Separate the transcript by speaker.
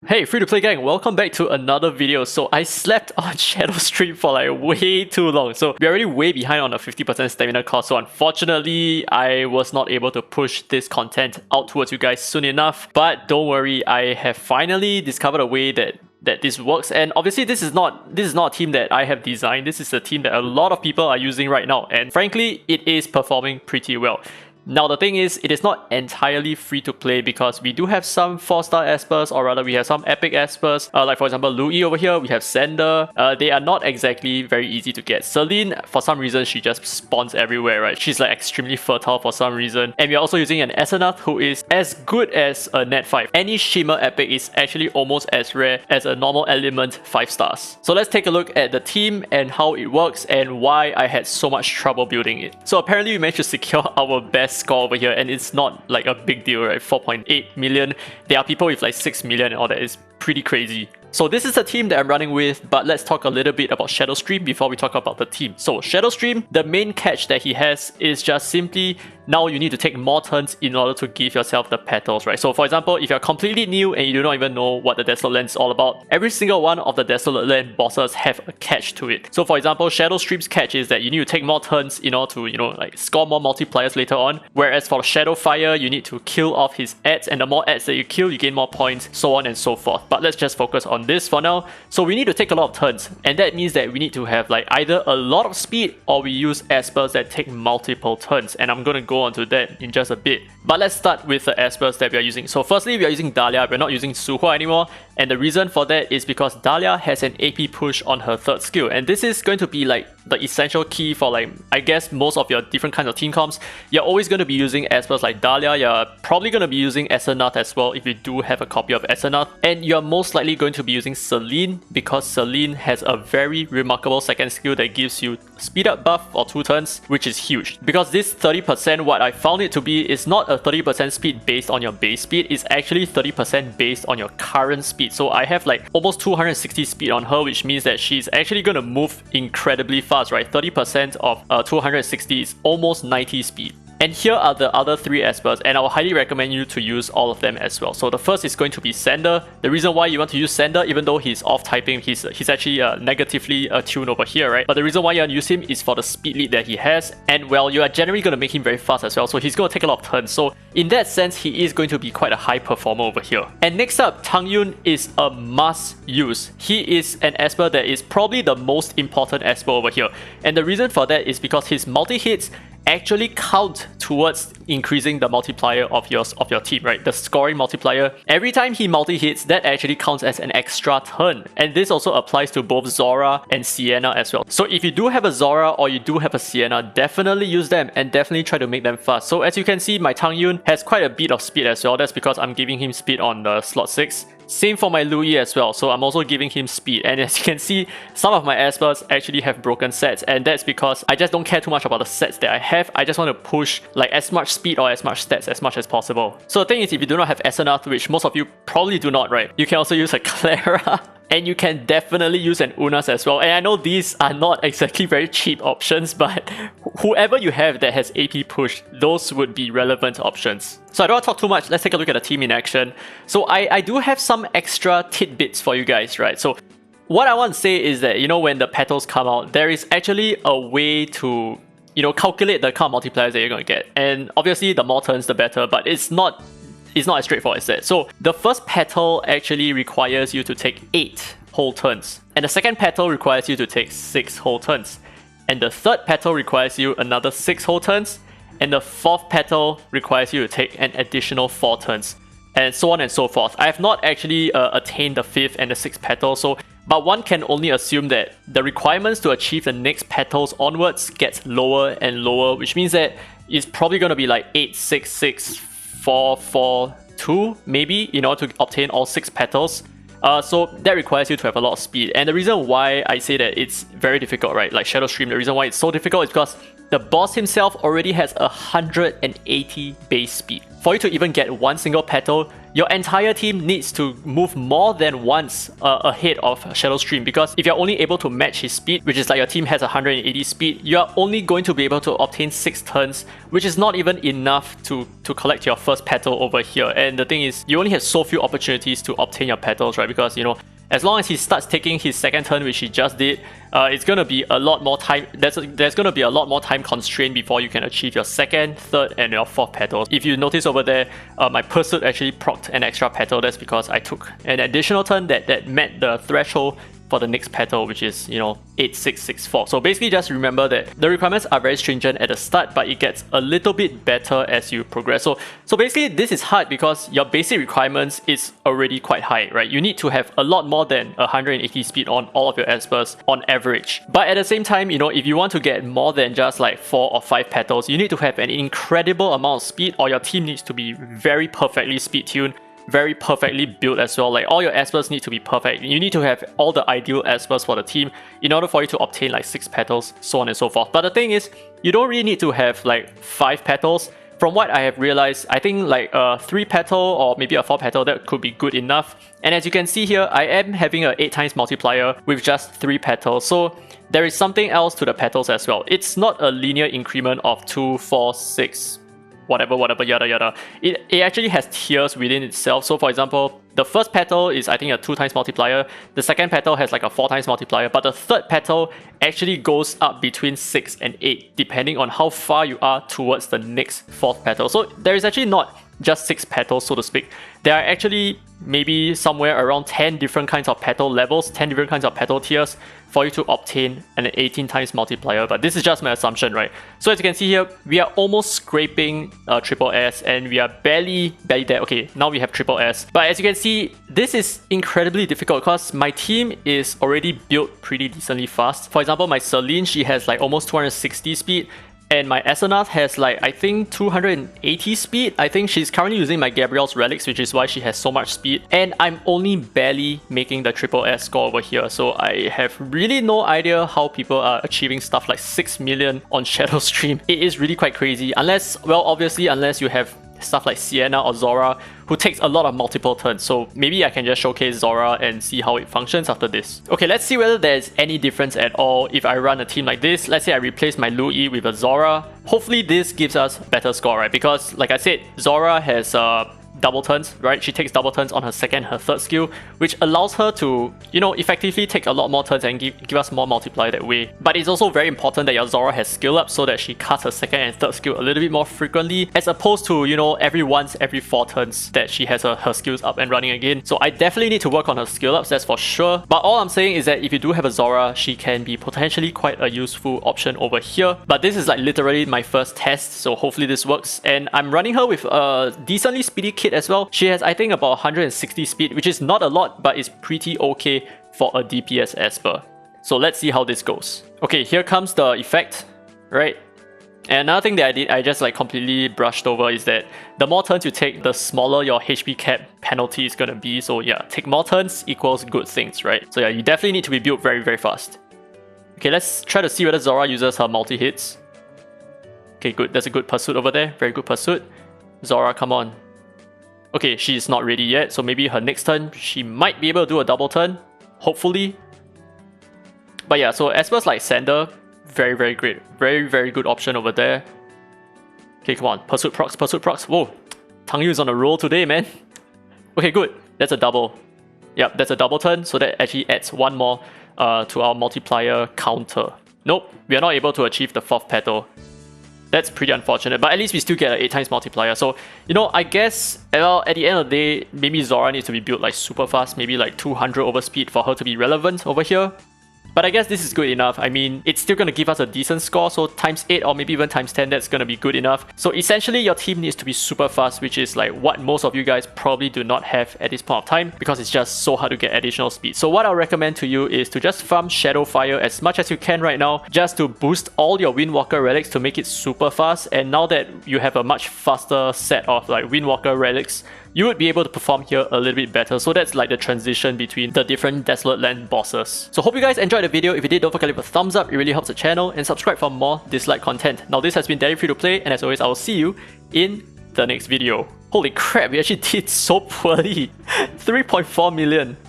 Speaker 1: Hey, free to play gang, welcome back to another video. So I slept on Shadowstream for like way too long. So we're already way behind on a 50% stamina cost. So unfortunately, I was not able to push this content out towards you guys soon enough. But don't worry, I have finally discovered a way that this works. And obviously this is not a team that I have designed. This is a team that a lot of people are using right now. And frankly, it is performing pretty well. Now the thing is, it is not entirely free to play because we do have some 4-star espers, or rather we have some epic espers, like for example Louis over here, we have Sender. They are not exactly very easy to get. Celine, for some reason, she just spawns everywhere, right? She's like extremely fertile for some reason. And we're also using an Essenath who is as good as a net 5. Any Shimmer epic is actually almost as rare as a normal element 5 stars. So let's take a look at the team and how it works and why I had so much trouble building it. So apparently we managed to secure our best score over here, and it's not like a big deal, right? 4.8 million. There are people with like 6 million and all that. Is pretty crazy. So this is the team that I'm running with, but let's talk a little bit about Shadowstream before we talk about the team. So Shadowstream, the main catch that he has is just simply now you need to take more turns in order to give yourself the petals, right? So for example, if you're completely new and you do not even know what the Desolate Land is all about, every single one of the Desolate Land bosses have a catch to it. So for example, Shadowstream's catch is that you need to take more turns in order to, like score more multipliers later on. Whereas for Shadowfire, you need to kill off his ads, and the more ads that you kill, you gain more points, so on and so forth. But let's just focus on this for now. So we need to take a lot of turns, and that means that we need to have like either a lot of speed or we use espers that take multiple turns, and I'm gonna go on to that in just a bit. But let's start with the espers that we are using. So firstly, we are using Dahlia. We're not using Suhua anymore, and the reason for that is because Dahlia has an AP push on her 3rd skill, and this is going to be like the essential key for like, I guess, most of your different kinds of team comps. You're always going to be using espers like Dahlia. You're probably going to be using Essenath as well if you do have a copy of Essenath, and you're most likely going to be using Celine because Celine has a very remarkable 2nd skill that gives you speed up buff for 2 turns, which is huge. Because this 30%, what I found it to be, is not a 30% speed based on your base speed, it's actually 30% based on your current speed. So I have like almost 260 speed on her, which means that she's actually going to move incredibly fast, right? 30% of 260 is almost 90 speed. And here are the other 3 espers, and I will highly recommend you to use all of them as well. So the first is going to be Sender. The reason why you want to use Sender, even though he's off typing, he's actually negatively attuned over here, right? But the reason why you want to use him is for the speed lead that he has, and well, you are generally going to make him very fast as well, so he's going to take a lot of turns. So in that sense, he is going to be quite a high performer over here. And next up, Tangyun is a must use. He is an esper that is probably the most important esper over here. And the reason for that is because his multi-hits actually count towards increasing the multiplier of your team, right? The scoring multiplier. Every time he multi-hits, that actually counts as an extra turn. And this also applies to both Zora and Sienna as well. So if you do have a Zora or you do have a Sienna, definitely use them and definitely try to make them fast. So as you can see, my Tangyun has quite a bit of speed as well. That's because I'm giving him speed on the slot 6. Same for my Louis as well, so I'm also giving him speed. And as you can see, some of my espers actually have broken sets, and that's because I just don't care too much about the sets that I have. I just want to push like as much speed or as much stats as much as possible. So the thing is, if you do not have Essenath, which most of you probably do not, right? You can also use a Clara. And you can definitely use an Unas as well. And I know these are not exactly very cheap options, but whoever you have that has AP push, those would be relevant options. So I don't want to talk too much, let's take a look at the team in action. So I do have some extra tidbits for you guys, right? So what I want to say is that, when the petals come out, there is actually a way to, calculate the kind of multipliers that you're going to get. And obviously the more turns, the better, but it's not as straightforward as that. So the first petal actually requires you to take 8 whole turns. And the second petal requires you to take 6 whole turns. And the 3rd petal requires you another 6 whole turns. And the 4th petal requires you to take an additional 4 turns. And so on and so forth. I have not actually attained the 5th and the 6th petal, but one can only assume that the requirements to achieve the next petals onwards gets lower and lower, which means that it's probably going to be like 8, 6, 6, 4, 4, 2 maybe, to obtain all 6 petals. So that requires you to have a lot of speed. And the reason why I say that it's very difficult, right? Like Shadowstream, the reason why it's so difficult is because the boss himself already has 180 base speed. For you to even get one single petal, your entire team needs to move more than once ahead of Shadowstream, because if you're only able to match his speed, which is like your team has 180 speed, you are only going to be able to obtain 6 turns, which is not even enough to collect your first petal over here. And the thing is, you only have so few opportunities to obtain your petals, right? Because, you know, as long as he starts taking his second turn, which he just did, it's gonna be a lot more time. There's gonna be a lot more time constraint before you can achieve your second, third, and your fourth petals. If you notice over there, my pursuit actually procced an extra petal. That's because I took an additional turn that met the threshold for the next petal, which is, you know, 8664. So basically just remember that the requirements are very stringent at the start, but it gets a little bit better as you progress. So basically this is hard because your basic requirements is already quite high, right? You need to have a lot more than 180 speed on all of your espers on average. But at the same time, you know, if you want to get more than just like 4 or 5 petals, you need to have an incredible amount of speed, or your team needs to be very perfectly speed tuned, very perfectly built as well. Like all your espers need to be perfect. You need to have all the ideal espers for the team in order for you to obtain like 6 petals, so on and so forth. But the thing is, you don't really need to have like 5 petals. From what I have realized, I think like a 3 petal or maybe a 4 petal, that could be good enough. And as you can see here, I am having a 8 times multiplier with just 3 petals. So there is something else to the petals as well. It's not a linear increment of 2, 4, 6, whatever, yada yada. It actually has tiers within itself. So for example, the first petal is I think a 2 times multiplier. The second petal has like a 4 times multiplier. But the third petal actually goes up between 6 and 8, depending on how far you are towards the next 4th petal. So there is actually not just 6 petals, so to speak. There are actually maybe somewhere around 10 different kinds of petal levels, 10 different kinds of petal tiers for you to obtain an 18 times multiplier. But this is just my assumption, right? So as you can see here, we are almost scraping triple S, and we are barely there. Okay, now we have triple S. But as you can see, this is incredibly difficult because my team is already built pretty decently fast. For example, my Celine, she has like almost 260 speed. And my Asenath has like, I think 280 speed. I think she's currently using my Gabrielle's relics, which is why she has so much speed. And I'm only barely making the triple S score over here. So I have really no idea how people are achieving stuff like 6 million on Shadowstream. It is really quite crazy. Unless, well, obviously, unless you have stuff like Sienna or Zora, who takes a lot of multiple turns. So maybe I can just showcase Zora and see how it functions after this. Okay, let's see whether there's any difference at all if I run a team like this. Let's say I replace my Lu-Yi with a Zora. Hopefully this gives us better score, right? Because like I said, Zora has double turns, right? She takes double turns on her second, her third skill, which allows her to, you know, effectively take a lot more turns and give us more multiplier that way. But it's also very important that your Zora has skill up so that she casts her second and third skill a little bit more frequently, as opposed to, you know, every 4 turns that she has her skills up and running again. So I definitely need to work on her skill ups, that's for sure. But all I'm saying is that if you do have a Zora, she can be potentially quite a useful option over here. But this is like literally my first test, so hopefully this works. And I'm running her with a decently speedy kit as well. She has, I think, about 160 speed, which is not a lot, but is pretty okay for a DPS Esper. So let's see how this goes. Okay, here comes the effect, right? And another thing that I did, I just like completely brushed over, is that the more turns you take, the smaller your HP cap penalty is gonna be. So yeah, take more turns equals good things, right? So yeah, you definitely need to be built very, very fast. Okay, let's try to see whether Zora uses her multi-hits. Okay, good. That's a good pursuit over there. Very good pursuit. Zora, come on. Okay, she's not ready yet, so maybe her next turn, she might be able to do a double turn. Hopefully. But yeah, so espers like Sander, very, very great. Very, very good option over there. Okay, come on. Pursuit procs, pursuit procs. Whoa. Tang Yu is on a roll today, man. Okay, good. That's a double. Yep, that's a double turn, so that actually adds 1 more to our multiplier counter. Nope, we are not able to achieve the 4th petal. That's pretty unfortunate, but at least we still get an 8 times multiplier. So, you know, I guess, well, at the end of the day, maybe Zora needs to be built like super fast, maybe like 200 over speed for her to be relevant over here. But I guess this is good enough. I mean, it's still going to give us a decent score, so times 8 or maybe even times 10, that's going to be good enough. So essentially, your team needs to be super fast, which is like what most of you guys probably do not have at this point of time, because it's just so hard to get additional speed. So what I'll recommend to you is to just farm Shadowfire as much as you can right now, just to boost all your Windwalker relics to make it super fast. And now that you have a much faster set of like Windwalker relics, you would be able to perform here a little bit better. So that's like the transition between the different Desolate Land bosses. So hope you guys enjoyed the video. If you did, don't forget to leave a thumbs up. It really helps the channel, and subscribe for more Dislyte content. Now this has been Daddy Free to Play, and as always, I will see you in the next video. Holy crap, we actually did so poorly. 3.4 million.